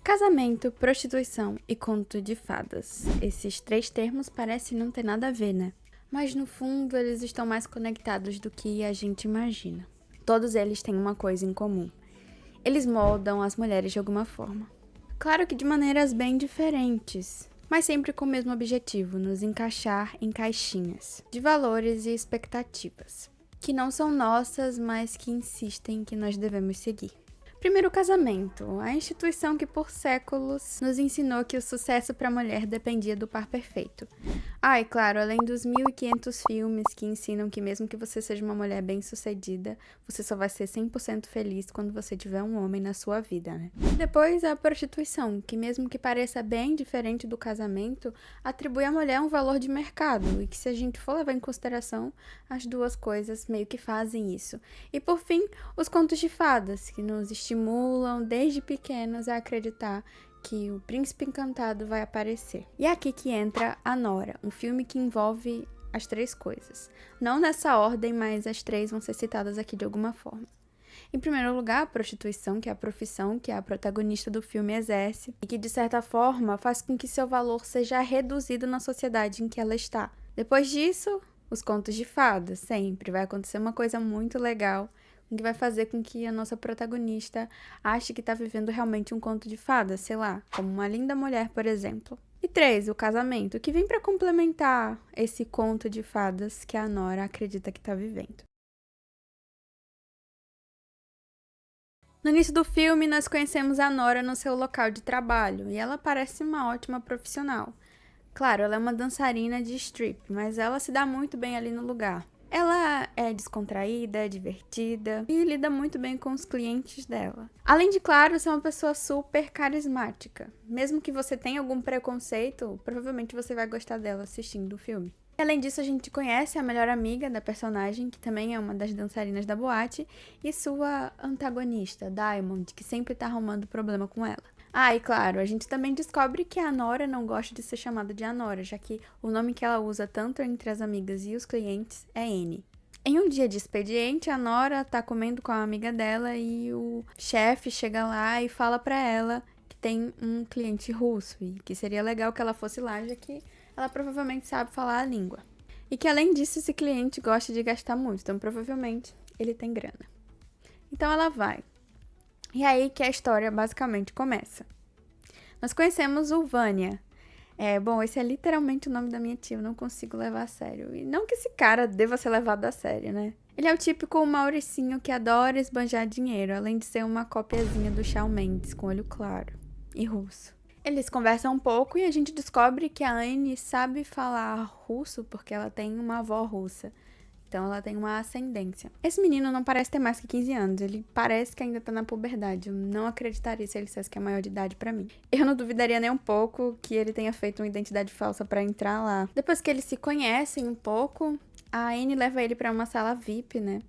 Casamento, prostituição e conto de fadas. Esses três termos parecem não ter nada a ver, né? Mas no fundo eles estão mais conectados do que a gente imagina. Todos eles têm uma coisa em comum. Eles moldam as mulheres de alguma forma. Claro que de maneiras bem diferentes, mas sempre com o mesmo objetivo, nos encaixar em caixinhas de valores e expectativas, que não são nossas, mas que insistem que nós devemos seguir. Primeiro, o casamento, a instituição que por séculos nos ensinou que o sucesso para a mulher dependia do par perfeito. E claro, além dos 1.500 filmes que ensinam que mesmo que você seja uma mulher bem-sucedida, você só vai ser 100% feliz quando você tiver um homem na sua vida, né? Depois, a prostituição, que mesmo que pareça bem diferente do casamento, atribui à mulher um valor de mercado, e que se a gente for levar em consideração, as duas coisas meio que fazem isso. E por fim, os contos de fadas, que nos estimulam desde pequenos a acreditar que o príncipe encantado vai aparecer. E é aqui que entra A Nora, um filme que envolve as três coisas. Não nessa ordem, mas as três vão ser citadas aqui de alguma forma. Em primeiro lugar, a prostituição, que é a profissão que a protagonista do filme exerce e que, de certa forma, faz com que seu valor seja reduzido na sociedade em que ela está. Depois disso, os contos de fadas. Sempre vai acontecer uma coisa muito legal que vai fazer com que a nossa protagonista ache que está vivendo realmente um conto de fadas, sei lá, como Uma Linda Mulher, por exemplo. E 3, o casamento, que vem para complementar esse conto de fadas que a Nora acredita que está vivendo. No início do filme, nós conhecemos a Nora no seu local de trabalho, e ela parece uma ótima profissional. Claro, ela é uma dançarina de strip, mas ela se dá muito bem ali no lugar. Ela é descontraída, divertida e lida muito bem com os clientes dela. Além de, claro, ser uma pessoa super carismática. Mesmo que você tenha algum preconceito, provavelmente você vai gostar dela assistindo o filme. Além disso, a gente conhece a melhor amiga da personagem, que também é uma das dançarinas da boate, e sua antagonista, Diamond, que sempre tá arrumando problema com ela. E claro, a gente também descobre que a Nora não gosta de ser chamada de Anora, já que o nome que ela usa tanto entre as amigas e os clientes é Annie. Em um dia de expediente, a Nora tá comendo com a amiga dela e o chefe chega lá e fala pra ela que tem um cliente russo e que seria legal que ela fosse lá, já que ela provavelmente sabe falar a língua. E que além disso, esse cliente gosta de gastar muito, então provavelmente ele tem grana. Então ela vai. E é aí que a história basicamente começa. Nós conhecemos o Vanya. Esse é literalmente o nome da minha tia, eu não consigo levar a sério. E não que esse cara deva ser levado a sério, né? Ele é o típico Mauricinho que adora esbanjar dinheiro, além de ser uma copiazinha do Shawn Mendes, com olho claro e russo. Eles conversam um pouco e a gente descobre que a Anne sabe falar russo porque ela tem uma avó russa. Então ela tem uma ascendência. Esse menino não parece ter mais que 15 anos, ele parece que ainda tá na puberdade. Eu não acreditaria se ele dissesse que é maior de idade pra mim. Eu não duvidaria nem um pouco que ele tenha feito uma identidade falsa pra entrar lá. Depois que eles se conhecem um pouco, a Anne leva ele pra uma sala VIP, né?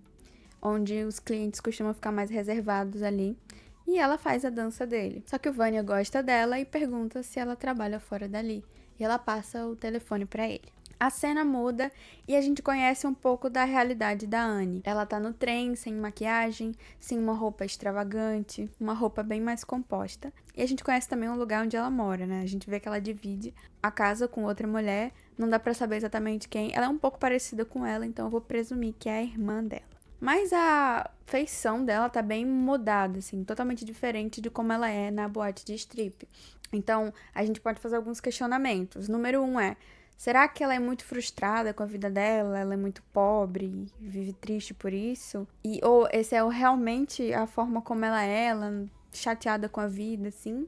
Onde os clientes costumam ficar mais reservados ali. E ela faz a dança dele. Só que o Vanya gosta dela e pergunta se ela trabalha fora dali. E ela passa o telefone pra ele. A cena muda e a gente conhece um pouco da realidade da Anne. Ela tá no trem, sem maquiagem, sem uma roupa extravagante, uma roupa bem mais composta. E a gente conhece também o lugar onde ela mora, né? A gente vê que ela divide a casa com outra mulher, não dá pra saber exatamente quem. Ela é um pouco parecida com ela, então eu vou presumir que é a irmã dela. Mas a feição dela tá bem mudada, assim, totalmente diferente de como ela é na boate de strip. Então, a gente pode fazer alguns questionamentos. Número 1 é: será que ela é muito frustrada com a vida dela? Ela é muito pobre e vive triste por isso? Ou esse é realmente a forma como ela chateada com a vida, assim?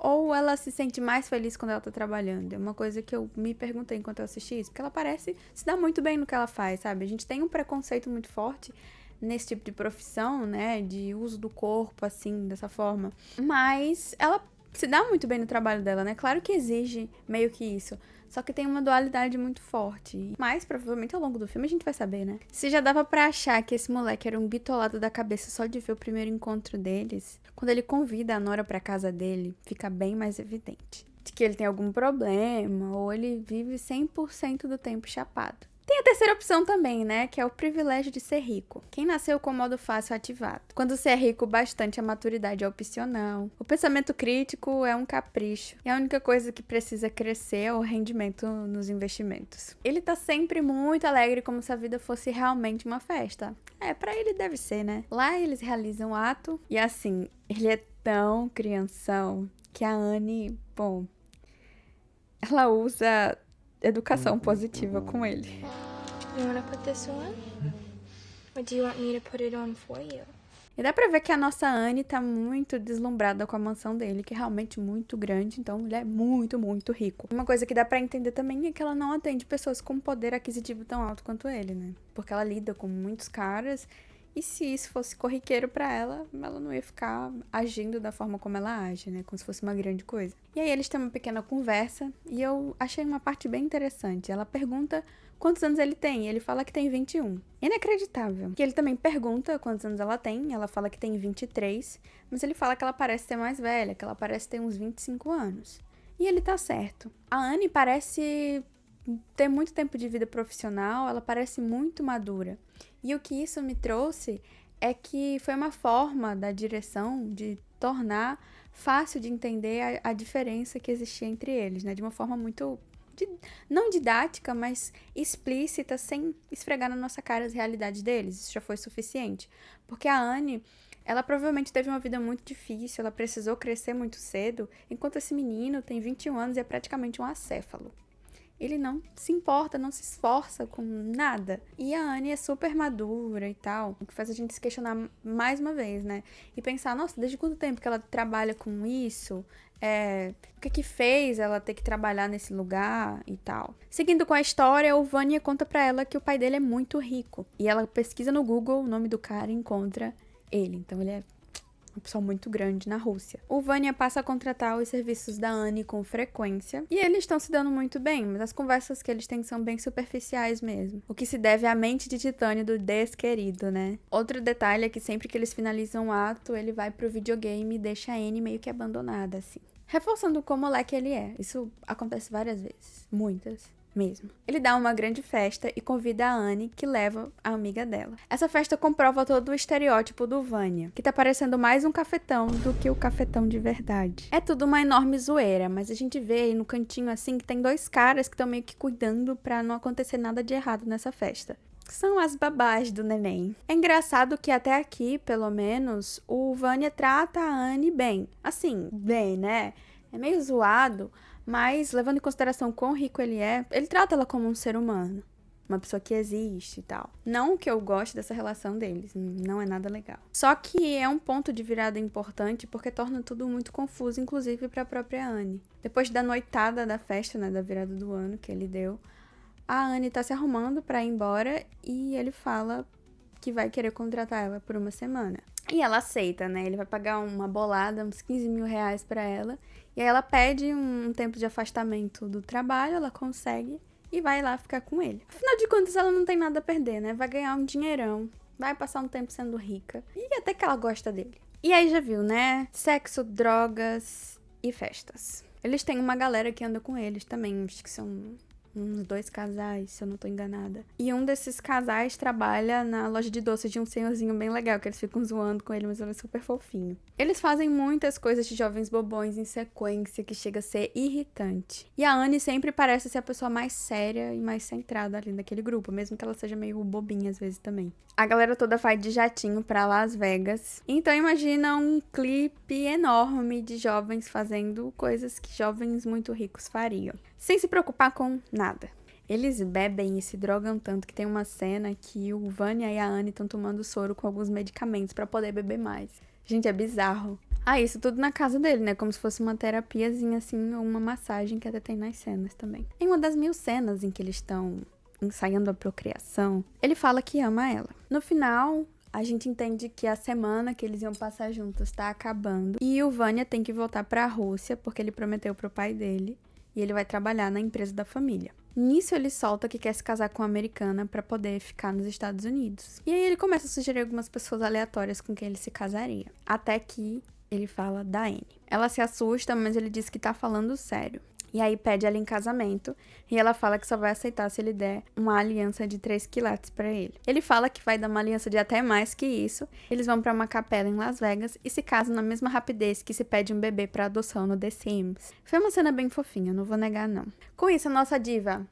Ou ela se sente mais feliz quando ela tá trabalhando? É uma coisa que eu me perguntei enquanto eu assisti isso, porque ela parece se dar muito bem no que ela faz, sabe? A gente tem um preconceito muito forte nesse tipo de profissão, né? De uso do corpo, assim, dessa forma. Mas ela se dá muito bem no trabalho dela, né? Claro que exige meio que isso. Só que tem uma dualidade muito forte. Mas, provavelmente, ao longo do filme a gente vai saber, né? Se já dava pra achar que esse moleque era um bitolado da cabeça só de ver o primeiro encontro deles, quando ele convida a Nora pra casa dele, fica bem mais evidente de que ele tem algum problema ou ele vive 100% do tempo chapado. Tem Tem a terceira opção também, né? Que é o privilégio de ser rico. Quem nasceu com o modo fácil ativado. Quando se é rico bastante, a maturidade é opcional. O pensamento crítico é um capricho. E a única coisa que precisa crescer é o rendimento nos investimentos. Ele tá sempre muito alegre, como se a vida fosse realmente uma festa. Pra ele deve ser, né? Lá eles realizam o ato e assim, ele é tão crianção que a Anne, bom, ela usa educação positiva com ele. You wanna put this on? Or do you want me to put it on for you? E dá pra ver que a nossa Anne tá muito deslumbrada com a mansão dele, que é realmente muito grande, então ele é muito, muito rico. Uma coisa que dá pra entender também é que ela não atende pessoas com poder aquisitivo tão alto quanto ele, né? Porque ela lida com muitos caras, e se isso fosse corriqueiro pra ela, ela não ia ficar agindo da forma como ela age, né? Como se fosse uma grande coisa. E aí eles têm uma pequena conversa, e eu achei uma parte bem interessante. Ela pergunta quantos anos ele tem, e ele fala que tem 21. Inacreditável. Que ele também pergunta quantos anos ela tem, ela fala que tem 23, mas ele fala que ela parece ser mais velha, que ela parece ter uns 25 anos. E ele tá certo. A Anne parece ter muito tempo de vida profissional, ela parece muito madura. E o que isso me trouxe é que foi uma forma da direção de tornar fácil de entender a diferença que existia entre eles, né? De uma forma muito não didática, mas explícita, sem esfregar na nossa cara as realidades deles. Isso já foi suficiente. Porque a Anne, ela provavelmente teve uma vida muito difícil, ela precisou crescer muito cedo, enquanto esse menino tem 21 anos e é praticamente um acéfalo. Ele não se importa, não se esforça com nada. E a Anne é super madura e tal, o que faz a gente se questionar mais uma vez, né? E pensar, nossa, desde quanto tempo que ela trabalha com isso? O que fez ela ter que trabalhar nesse lugar e tal. Seguindo com a história, o Vanya conta pra ela que o pai dele é muito rico. E ela pesquisa no Google o nome do cara e encontra ele. Então ele é uma pessoa muito grande na Rússia. O Vanya passa a contratar os serviços da Anne com frequência. E eles estão se dando muito bem, mas as conversas que eles têm são bem superficiais mesmo. O que se deve à mente de titânio do desquerido, né? Outro detalhe é que sempre que eles finalizam o ato, ele vai pro videogame e deixa a Anne meio que abandonada, assim. Reforçando como moleque ele é. Isso acontece várias vezes. Muitas. Mesmo. Ele dá uma grande festa e convida a Anne, que leva a amiga dela. Essa festa comprova todo o estereótipo do Vanya, que tá parecendo mais um cafetão do que o cafetão de verdade. É tudo uma enorme zoeira, mas a gente vê aí no cantinho assim que tem dois caras que estão meio que cuidando pra não acontecer nada de errado nessa festa. São as babás do neném. É engraçado que até aqui, pelo menos, o Vanya trata a Anne bem. Assim, bem, né? É meio zoado, mas levando em consideração quão rico ele é, ele trata ela como um ser humano. Uma pessoa que existe e tal. Não que eu goste dessa relação deles, não é nada legal. Só que é um ponto de virada importante porque torna tudo muito confuso, inclusive pra própria Anne. Depois da noitada da festa, né, da virada do ano que ele deu, a Anne tá se arrumando pra ir embora e ele fala que vai querer contratar ela por uma semana. E ela aceita, né? Ele vai pagar uma bolada, uns 15 mil reais pra ela. E aí ela pede um tempo de afastamento do trabalho, ela consegue e vai lá ficar com ele. Afinal de contas, ela não tem nada a perder, né? Vai ganhar um dinheirão, vai passar um tempo sendo rica. E até que ela gosta dele. E aí já viu, né? Sexo, drogas e festas. Eles têm uma galera que anda com eles também, acho que são uns 2 casais, se eu não tô enganada. E um desses casais trabalha na loja de doces de um senhorzinho bem legal, que eles ficam zoando com ele, mas ele é super fofinho. Eles fazem muitas coisas de jovens bobões em sequência, que chega a ser irritante. E a Anne sempre parece ser a pessoa mais séria e mais centrada ali naquele grupo, mesmo que ela seja meio bobinha às vezes também. A galera toda vai de jatinho pra Las Vegas. Então imagina um clipe enorme de jovens fazendo coisas que jovens muito ricos fariam, sem se preocupar com nada. Eles bebem e se drogam tanto que tem uma cena que o Vanya e a Anne estão tomando soro com alguns medicamentos pra poder beber mais. Gente, é bizarro. Ah, isso tudo na casa dele, né? Como se fosse uma terapiazinha assim, ou uma massagem que até tem nas cenas também. Em uma das 1000 cenas em que eles estão ensaiando a procriação, ele fala que ama ela. No final, a gente entende que a semana que eles iam passar juntos tá acabando e o Vanya tem que voltar pra Rússia porque ele prometeu pro pai dele e ele vai trabalhar na empresa da família. Nisso ele solta que quer se casar com uma americana pra poder ficar nos Estados Unidos. E aí ele começa a sugerir algumas pessoas aleatórias com quem ele se casaria. Até que ele fala da Anne. Ela se assusta, mas ele diz que tá falando sério. E aí pede ela em casamento, e ela fala que só vai aceitar se ele der uma aliança de 3 quilates pra ele. Ele fala que vai dar uma aliança de até mais que isso. Eles vão pra uma capela em Las Vegas e se casam na mesma rapidez que se pede um bebê pra adoção no The Sims. Foi uma cena bem fofinha, não vou negar não. Com isso, a nossa diva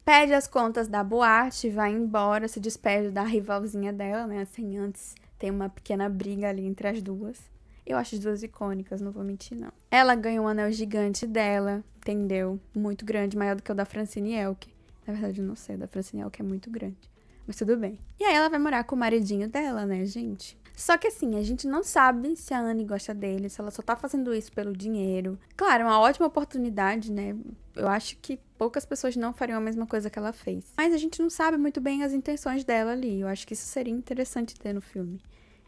pede as contas da boate, vai embora, se despede da rivalzinha dela, né? Assim, antes tem uma pequena briga ali entre as duas. Eu acho as duas icônicas, não vou mentir, não. Ela ganha um anel gigante dela, entendeu? Muito grande, maior do que o da Francine Elk. Na verdade, eu não sei, o da Francine Elk é muito grande. Mas tudo bem. E aí ela vai morar com o maridinho dela, né, gente? Só que assim, a gente não sabe se a Anne gosta dele, se ela só tá fazendo isso pelo dinheiro. Claro, é uma ótima oportunidade, né? Eu acho que poucas pessoas não fariam a mesma coisa que ela fez. Mas a gente não sabe muito bem as intenções dela ali. Eu acho que isso seria interessante ter no filme.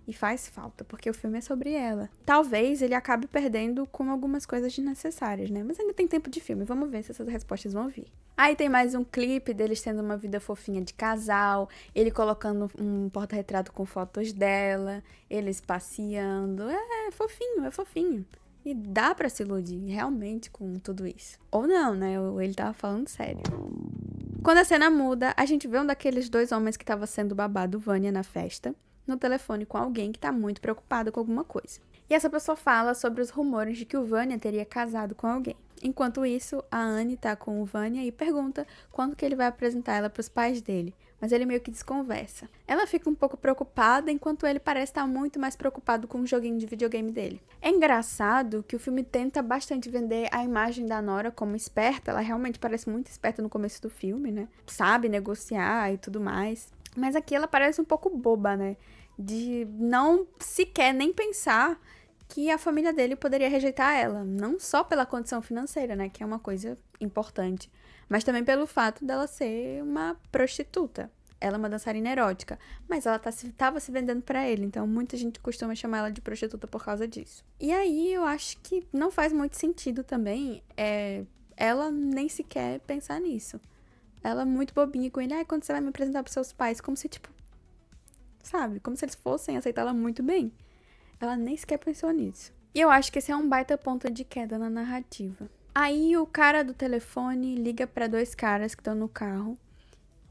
E faz falta, porque o filme é sobre ela. Talvez ele acabe perdendo com algumas coisas desnecessárias, né? Mas ainda tem tempo de filme, vamos ver se essas respostas vão vir. Aí tem mais um clipe deles tendo uma vida fofinha de casal, ele colocando um porta-retrato com fotos dela, eles passeando. É fofinho, é fofinho. E dá pra se iludir, realmente, com tudo isso. Ou não, né? Ou ele tava falando sério. Quando a cena muda, a gente vê um daqueles dois homens que tava sendo babado Vânia na festa, no telefone com alguém que tá muito preocupado com alguma coisa. E essa pessoa fala sobre os rumores de que o Vânia teria casado com alguém. Enquanto isso, a Anne tá com o Vânia e pergunta quando que ele vai apresentar ela pros pais dele, mas ele meio que desconversa. Ela fica um pouco preocupada, enquanto ele parece estar muito mais preocupado com o joguinho de videogame dele. É engraçado que o filme tenta bastante vender a imagem da Nora como esperta, ela realmente parece muito esperta no começo do filme, né? Sabe negociar e tudo mais. Mas aqui ela parece um pouco boba, né? De não sequer nem pensar que a família dele poderia rejeitar ela. Não só pela condição financeira, né? Que é uma coisa importante. Mas também pelo fato dela ser uma prostituta. Ela é uma dançarina erótica. Mas ela tava se vendendo pra ele. Então muita gente costuma chamar ela de prostituta por causa disso. E aí eu acho que não faz muito sentido também ela nem sequer pensar nisso. Ela é muito bobinha com ele. Quando você vai me apresentar pros seus pais? Como se, tipo... Sabe? Como se eles fossem aceitar ela muito bem. Ela nem sequer pensou nisso. E eu acho que esse é um baita ponto de queda na narrativa. Aí o cara do telefone liga pra dois caras que estão no carro.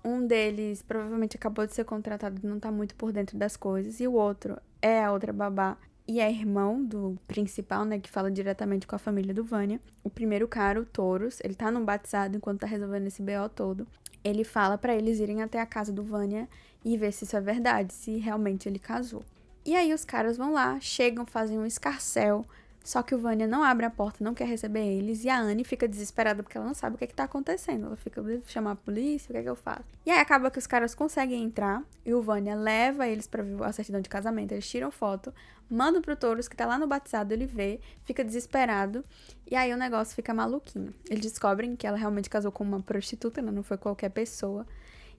Um deles provavelmente acabou de ser contratado e não tá muito por dentro das coisas. E o outro é a outra babá. E é irmão do principal, né, que fala diretamente com a família do Vânia. O primeiro cara, o Taurus, ele tá num batizado enquanto tá resolvendo esse BO todo. Ele fala pra eles irem até a casa do Vânia e ver se isso é verdade, se realmente ele casou. E aí os caras vão lá, chegam, fazem um escarcéu, só que o Vânia não abre a porta, não quer receber eles, e a Anne fica desesperada porque ela não sabe o que tá acontecendo. Ela fica, devo chamar a polícia, o que é que eu faço? E aí acaba que os caras conseguem entrar, e o Vânia leva eles pra ver a certidão de casamento, eles tiram foto, mandam pro Taurus, que tá lá no batizado, ele vê, fica desesperado, e aí o negócio fica maluquinho. Eles descobrem que ela realmente casou com uma prostituta, não foi qualquer pessoa,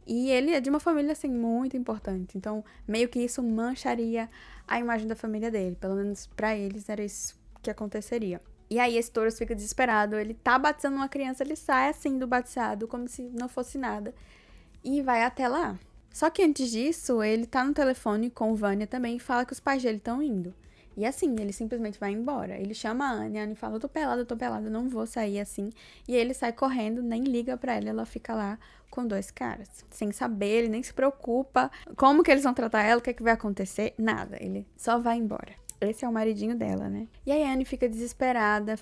e ele é de uma família, assim, muito importante. Então, meio que isso mancharia a imagem da família dele. Pelo menos pra eles era isso que aconteceria. E aí esse Taurus fica desesperado. Ele tá batizando uma criança, ele sai assim do batizado, como se não fosse nada. E vai até lá. Só que antes disso, ele tá no telefone com o Vânia também e fala que os pais dele estão indo. E assim, ele simplesmente vai embora. Ele chama a Anne fala, eu tô pelado, não vou sair assim. E ele sai correndo, nem liga pra ela fica lá com dois caras. Sem saber, ele nem se preocupa como que eles vão tratar ela, o que é que vai acontecer, nada. Ele só vai embora. Esse é o maridinho dela, né? E aí a Anne fica desesperada,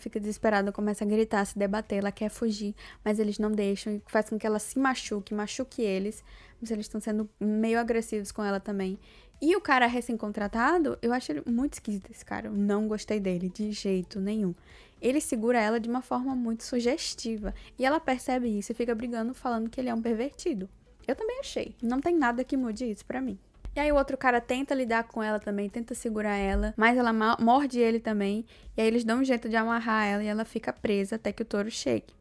começa a gritar, se debater, ela quer fugir, mas eles não deixam, e faz com que ela se machuque eles, mas eles estão sendo meio agressivos com ela também. E o cara recém-contratado, eu acho ele muito esquisito, esse cara. Eu não gostei dele, de jeito nenhum. Ele segura ela de uma forma muito sugestiva. E ela percebe isso e fica brigando, falando que ele é um pervertido. Eu também achei. Não tem nada que mude isso pra mim. E aí o outro cara tenta lidar com ela também, tenta segurar ela, mas ela morde ele também. E aí eles dão um jeito de amarrar ela e ela fica presa até que o touro chegue.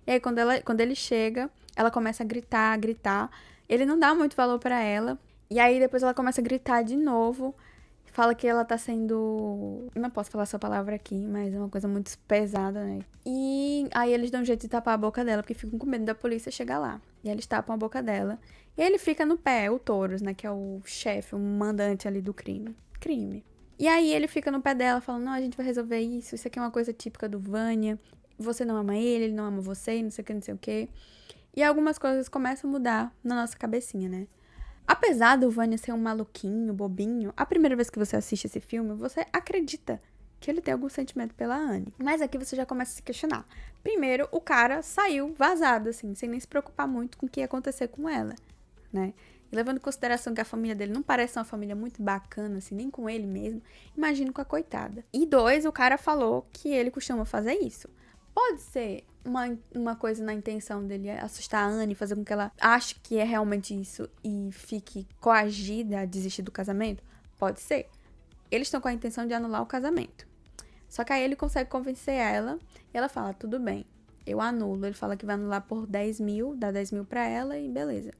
E aí quando ele chega, ela começa a gritar. Ele não dá muito valor pra ela. E aí depois ela começa a gritar de novo. Fala que ela tá sendo... Eu não posso falar essa palavra aqui, mas é uma coisa muito pesada, né? E aí eles dão um jeito de tapar a boca dela, porque ficam com medo da polícia chegar lá. E aí eles tapam a boca dela. E ele fica no pé, o Taurus, né? Que é o chefe, o mandante ali do crime. E aí ele fica no pé dela, falando, não, a gente vai resolver isso. Isso aqui é uma coisa típica do Vânia. você não ama ele não ama você, não sei o que, não sei o que. E algumas coisas começam a mudar na nossa cabecinha, né? Apesar do Vanya ser um maluquinho, bobinho, a primeira vez que você assiste esse filme, você acredita que ele tem algum sentimento pela Annie. Mas aqui você já começa a se questionar. Primeiro, o cara saiu vazado, assim, sem nem se preocupar muito com o que ia acontecer com ela, né? E levando em consideração que a família dele não parece uma família muito bacana, assim, nem com ele mesmo, imagino com a coitada. E dois, o cara falou que ele costuma fazer isso. Pode ser uma coisa na intenção dele assustar a Annie, fazer com que ela ache que é realmente isso e fique coagida a desistir do casamento? Pode ser. Eles estão com a intenção de anular o casamento. Só que aí ele consegue convencer ela e ela fala, tudo bem, eu anulo. Ele fala que vai anular por 10 mil, dá 10 mil pra ela e beleza.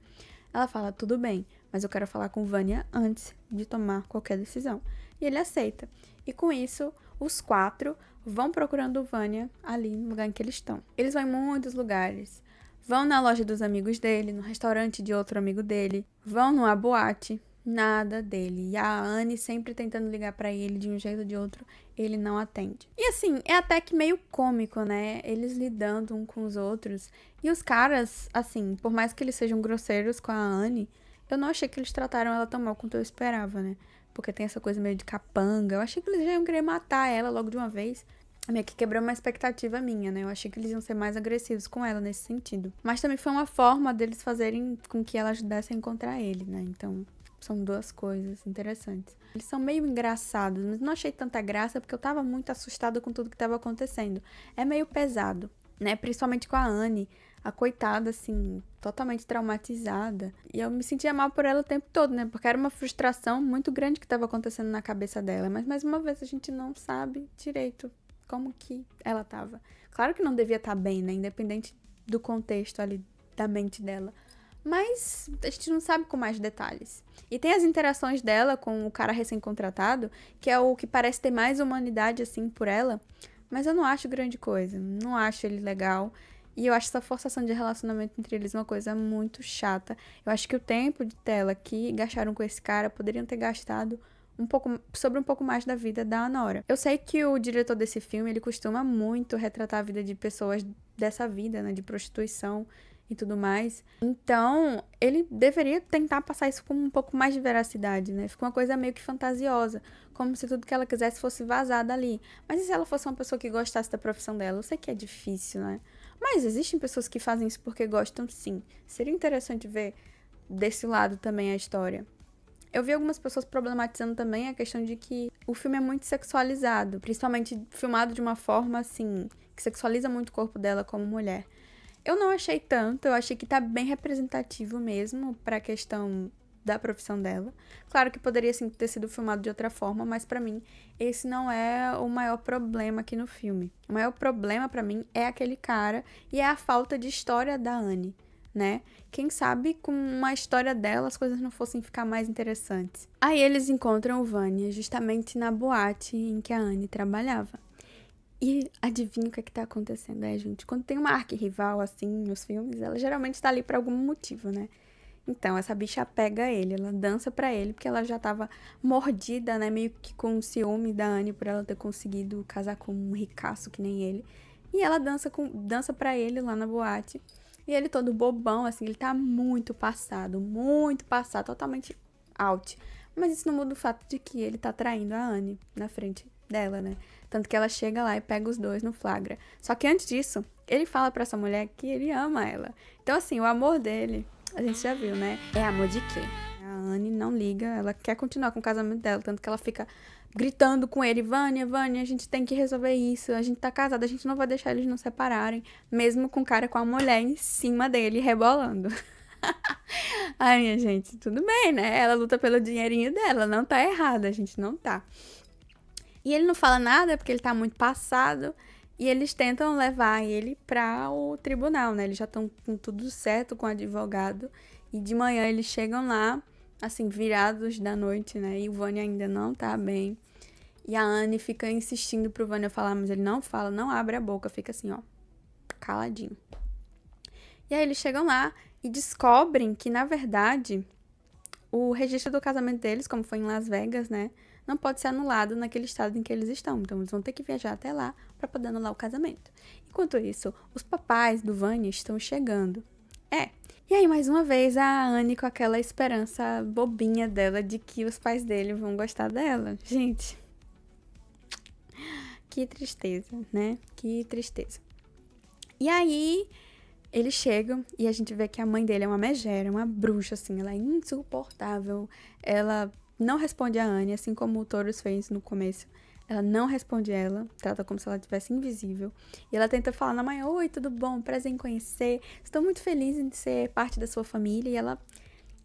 Ela fala, tudo bem, mas eu quero falar com Vanya antes de tomar qualquer decisão. E ele aceita. E com isso, os 4 vão procurando Vanya ali no lugar em que eles estão. Eles vão em muitos lugares. Vão na loja dos amigos dele, no restaurante de outro amigo dele. Vão numa boate. Nada dele. E a Annie sempre tentando ligar pra ele de um jeito ou de outro, ele não atende. E assim, é até que meio cômico, né? Eles lidando um com os outros. E os caras, assim, por mais que eles sejam grosseiros com a Annie, eu não achei que eles trataram ela tão mal quanto eu esperava, né? Porque tem essa coisa meio de capanga. Eu achei que eles já iam querer matar ela logo de uma vez. Meio que quebrou uma expectativa minha, né? Eu achei que eles iam ser mais agressivos com ela nesse sentido. Mas também foi uma forma deles fazerem com que ela ajudasse a encontrar ele, né? Então, são duas coisas interessantes. Eles são meio engraçados, mas não achei tanta graça porque eu tava muito assustada com tudo que tava acontecendo. É meio pesado, né? Principalmente com a Annie, a coitada, assim, totalmente traumatizada. E eu me sentia mal por ela o tempo todo, né? Porque era uma frustração muito grande que tava acontecendo na cabeça dela. Mas, mais uma vez, a gente não sabe direito como que ela tava. Claro que não devia estar bem, né? Independente do contexto ali da mente dela. Mas a gente não sabe com mais detalhes. E tem as interações dela com o cara recém-contratado, que é o que parece ter mais humanidade, assim, por ela. Mas eu não acho grande coisa. Não acho ele legal. E eu acho essa forçação de relacionamento entre eles uma coisa muito chata. Eu acho que o tempo de tela que gastaram com esse cara poderiam ter gastado sobre um pouco mais da vida da Anora. Eu sei que o diretor desse filme, ele costuma muito retratar a vida de pessoas dessa vida, né, de prostituição e tudo mais. Então, ele deveria tentar passar isso com um pouco mais de veracidade, né? Fica uma coisa meio que fantasiosa, como se tudo que ela quisesse fosse vazar dali. Mas e se ela fosse uma pessoa que gostasse da profissão dela? Eu sei que é difícil, né? Mas existem pessoas que fazem isso porque gostam, sim. Seria interessante ver desse lado também a história. Eu vi algumas pessoas problematizando também a questão de que o filme é muito sexualizado, principalmente filmado de uma forma, assim, que sexualiza muito o corpo dela como mulher. Eu não achei tanto, eu achei que tá bem representativo mesmo pra questão da profissão dela. Claro que poderia sim ter sido filmado de outra forma, mas pra mim esse não é o maior problema aqui no filme. O maior problema pra mim é aquele cara e é a falta de história da Annie, né? Quem sabe com a história dela as coisas não fossem ficar mais interessantes. Aí eles encontram o Vanya justamente na boate em que a Annie trabalhava. E adivinha o que é que tá acontecendo, gente? Quando tem uma arquirrival, assim, nos filmes, ela geralmente tá ali por algum motivo, né? Então, essa bicha pega ele, ela dança pra ele, porque ela já tava mordida, né? Meio que com ciúme da Annie por ela ter conseguido casar com um ricaço que nem ele. E ela dança pra ele lá na boate. E ele todo bobão, assim, ele tá muito passado, totalmente out. Mas isso não muda o fato de que ele tá traindo a Annie na frente dela, né? Tanto que ela chega lá e pega os dois no flagra. Só que antes disso, ele fala pra essa mulher que ele ama ela. Então, assim, o amor dele, a gente já viu, né? É amor de quê? A Annie não liga, ela quer continuar com o casamento dela, tanto que ela fica gritando com ele, Vânia, a gente tem que resolver isso, a gente tá casada, a gente não vai deixar eles não separarem, mesmo com o cara com a mulher em cima dele, rebolando. Ai, minha gente, tudo bem, né? Ela luta pelo dinheirinho dela, não tá errada, a gente não tá. E ele não fala nada porque ele tá muito passado. E eles tentam levar ele para o tribunal, né? Eles já estão com tudo certo com o advogado. E de manhã eles chegam lá, assim, virados da noite, né? E o Vânia ainda não tá bem. E a Anne fica insistindo pro Vânia falar, mas ele não fala, não abre a boca, fica assim, ó, caladinho. E aí eles chegam lá e descobrem que, na verdade, o registro do casamento deles, como foi em Las Vegas, né? não pode ser anulado naquele estado em que eles estão. Então, eles vão ter que viajar até lá para poder anular o casamento. Enquanto isso, os papais do Vanya estão chegando. E aí, mais uma vez, a Anne com aquela esperança bobinha dela de que os pais dele vão gostar dela. Gente, que tristeza, né? Que tristeza. E aí, eles chegam e a gente vê que a mãe dele é uma megera, uma bruxa, assim. Ela é insuportável. Ela não responde a Anne, assim como o Taurus fez no começo. Ela não responde ela, trata como se ela estivesse invisível. E ela tenta falar na mãe, oi, tudo bom? Prazer em conhecer. Estou muito feliz em ser parte da sua família. E ela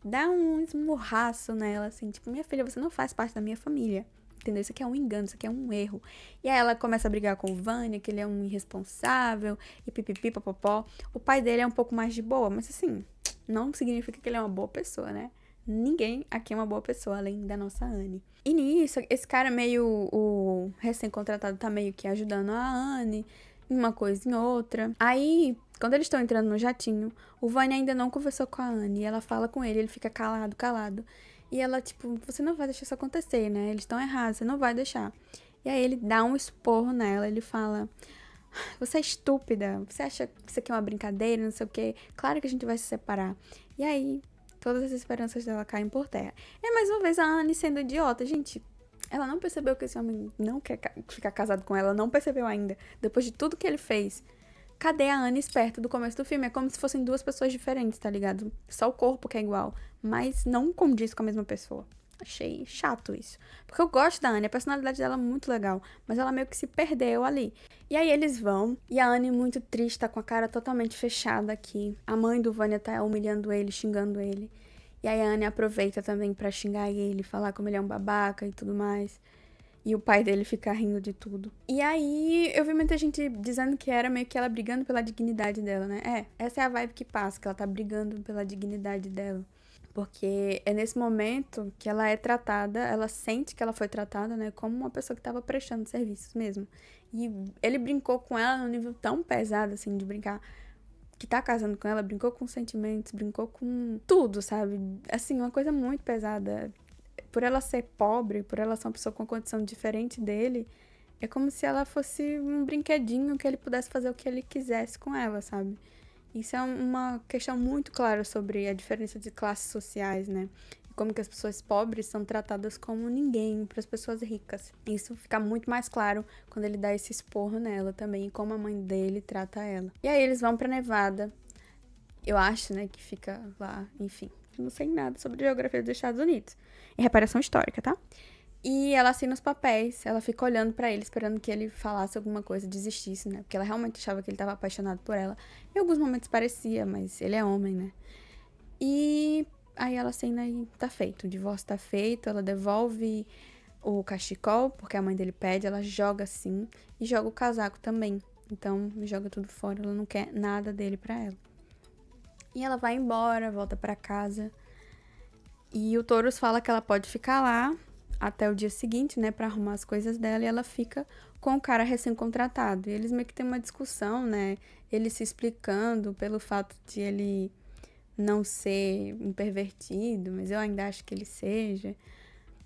dá um esmurraço nela, assim, tipo, minha filha, você não faz parte da minha família. Entendeu? Isso aqui é um engano, isso aqui é um erro. E aí ela começa a brigar com o Vanya, que ele é um irresponsável, e pipipi, popopó. O pai dele é um pouco mais de boa, mas assim, não significa que ele é uma boa pessoa, né? Ninguém aqui é uma boa pessoa, além da nossa Anne. E nisso, esse cara meio, o recém-contratado tá meio que ajudando a Anne, em uma coisa em outra. Aí, quando eles estão entrando no jatinho, o Vanya ainda não conversou com a Anne, e ela fala com ele fica calado, calado. E ela, tipo, você não vai deixar isso acontecer, né? Eles estão errados, você não vai deixar. E aí ele dá um esporro nela, ele fala, você é estúpida, você acha que isso aqui é uma brincadeira, não sei o quê. Claro que a gente vai se separar. E aí, todas as esperanças dela caem por terra. E mais uma vez a Anne sendo idiota. Gente, ela não percebeu que esse homem não quer ficar casado com ela, não percebeu ainda. Depois de tudo que ele fez. Cadê a Anne esperta do começo do filme? É como se fossem duas pessoas diferentes, tá ligado? Só o corpo que é igual, mas não condiz com a mesma pessoa. Achei chato isso. Porque eu gosto da Anne, a personalidade dela é muito legal, mas ela meio que se perdeu ali. E aí eles vão, e a Anne muito triste, tá com a cara totalmente fechada aqui. A mãe do Vanya tá humilhando ele, xingando ele. E aí a Anne aproveita também pra xingar ele, falar como ele é um babaca e tudo mais. E o pai dele fica rindo de tudo. E aí, eu vi muita gente dizendo que era meio que ela brigando pela dignidade dela, né? Essa é a vibe que passa, que ela tá brigando pela dignidade dela. Porque é nesse momento que ela é tratada, ela sente que ela foi tratada, né? Como uma pessoa que tava prestando serviços mesmo. E ele brincou com ela num nível tão pesado, assim, de brincar. Que tá casando com ela, brincou com sentimentos, brincou com tudo, sabe? Assim, uma coisa muito pesada. Por ela ser pobre, por ela ser uma pessoa com uma condição diferente dele, é como se ela fosse um brinquedinho que ele pudesse fazer o que ele quisesse com ela, sabe? Isso é uma questão muito clara sobre a diferença de classes sociais, né? E como que as pessoas pobres são tratadas como ninguém para as pessoas ricas. Isso fica muito mais claro quando ele dá esse esporro nela também, e como a mãe dele trata ela. E aí eles vão pra Nevada. Eu acho, né, que fica lá, enfim. Eu não sei nada sobre a geografia dos Estados Unidos. É reparação histórica, tá? E ela assina os papéis, ela fica olhando pra ele, esperando que ele falasse alguma coisa, desistisse, né? Porque ela realmente achava que ele tava apaixonado por ela. Em alguns momentos parecia, mas ele é homem, né? E aí ela assina e tá feito. O divórcio tá feito, ela devolve o cachecol, porque a mãe dele pede, ela joga assim, e joga o casaco também. Então, joga tudo fora, ela não quer nada dele pra ela. E ela vai embora, volta pra casa. E o Taurus fala que ela pode ficar lá até o dia seguinte, né, pra arrumar as coisas dela. E ela fica com o cara recém-contratado. E eles meio que têm uma discussão, né? Ele se explicando pelo fato de ele não ser um pervertido, mas eu ainda acho que ele seja.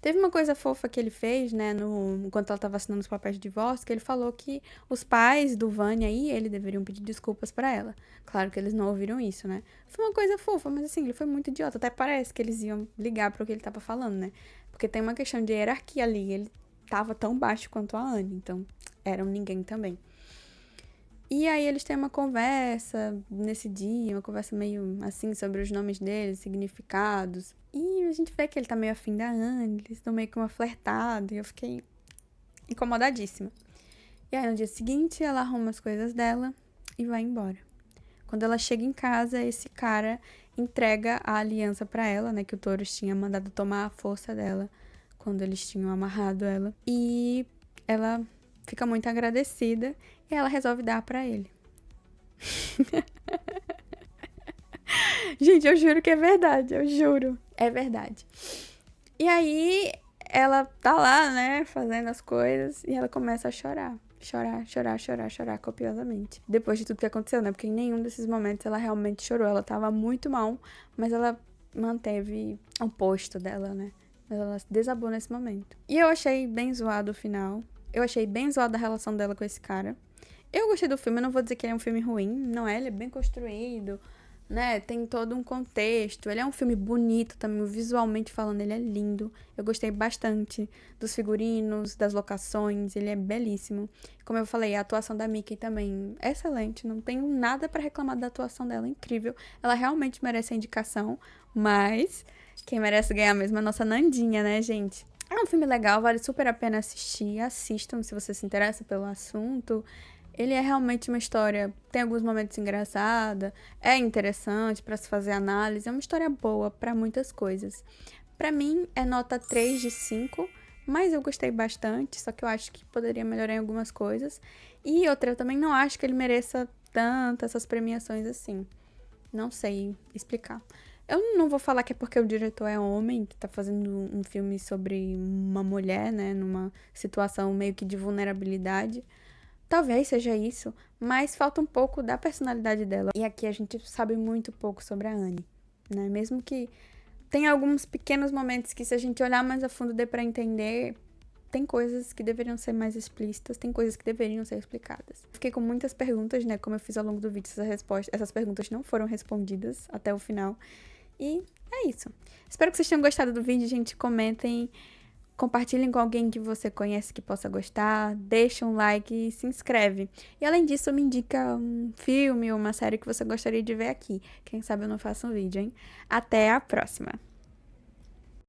Teve uma coisa fofa que ele fez, né, enquanto ela estava assinando os papéis de divórcio, que ele falou que os pais do Vanya e ele deveriam pedir desculpas pra ela. Claro que eles não ouviram isso, né? Foi uma coisa fofa, mas assim, ele foi muito idiota. Até parece que eles iam ligar pro que ele tava falando, né? Porque tem uma questão de hierarquia ali. Ele tava tão baixo quanto a Anne, então era um ninguém também. E aí eles têm uma conversa nesse dia, uma conversa meio assim sobre os nomes deles, significados. E a gente vê que ele tá meio afim da Anne, eles estão meio que uma flertada, e eu fiquei incomodadíssima. E aí no dia seguinte ela arruma as coisas dela e vai embora. Quando ela chega em casa, esse cara entrega a aliança pra ela, né, que o Taurus tinha mandado tomar a força dela quando eles tinham amarrado ela. E ela fica muito agradecida e ela resolve dar pra ele. Gente, eu juro que é verdade, eu juro. É verdade. E aí, ela tá lá, né, fazendo as coisas e ela começa a chorar. Chorar copiosamente. Depois de tudo que aconteceu, né? Porque em nenhum desses momentos ela realmente chorou. Ela tava muito mal, mas ela manteve o posto dela, né? Ela desabou nesse momento. E eu achei bem zoado o final. Eu achei bem zoada a relação dela com esse cara. Eu gostei do filme, eu não vou dizer que ele é um filme ruim, não é, ele é bem construído, né? Tem todo um contexto. Ele é um filme bonito também, visualmente falando, ele é lindo. Eu gostei bastante dos figurinos, das locações, ele é belíssimo. Como eu falei, a atuação da Mickey também é excelente, não tenho nada pra reclamar da atuação dela, é incrível. Ela realmente merece a indicação, mas quem merece ganhar mesmo é a nossa Nandinha, né, gente? É um filme legal, vale super a pena assistir. Assistam se você se interessa pelo assunto. Ele é realmente uma história, tem alguns momentos engraçados, é interessante para se fazer análise, é uma história boa para muitas coisas. Para mim é nota 3 de 5, mas eu gostei bastante, só que eu acho que poderia melhorar em algumas coisas. E outra, eu também não acho que ele mereça tanto essas premiações assim. Não sei explicar. Eu não vou falar que é porque o diretor é homem, que tá fazendo um filme sobre uma mulher, né, numa situação meio que de vulnerabilidade. Talvez seja isso, mas falta um pouco da personalidade dela. E aqui a gente sabe muito pouco sobre a Anne, né? Mesmo que tenha alguns pequenos momentos que, se a gente olhar mais a fundo, dê pra entender, tem coisas que deveriam ser mais explícitas, tem coisas que deveriam ser explicadas. Fiquei com muitas perguntas, né? Como eu fiz ao longo do vídeo, essas perguntas não foram respondidas até o final. E é isso. Espero que vocês tenham gostado do vídeo, gente. Comentem. Compartilhem com alguém que você conhece que possa gostar, deixa um like e se inscreve. E além disso, me indica um filme ou uma série que você gostaria de ver aqui. Quem sabe eu não faço um vídeo, hein? Até a próxima!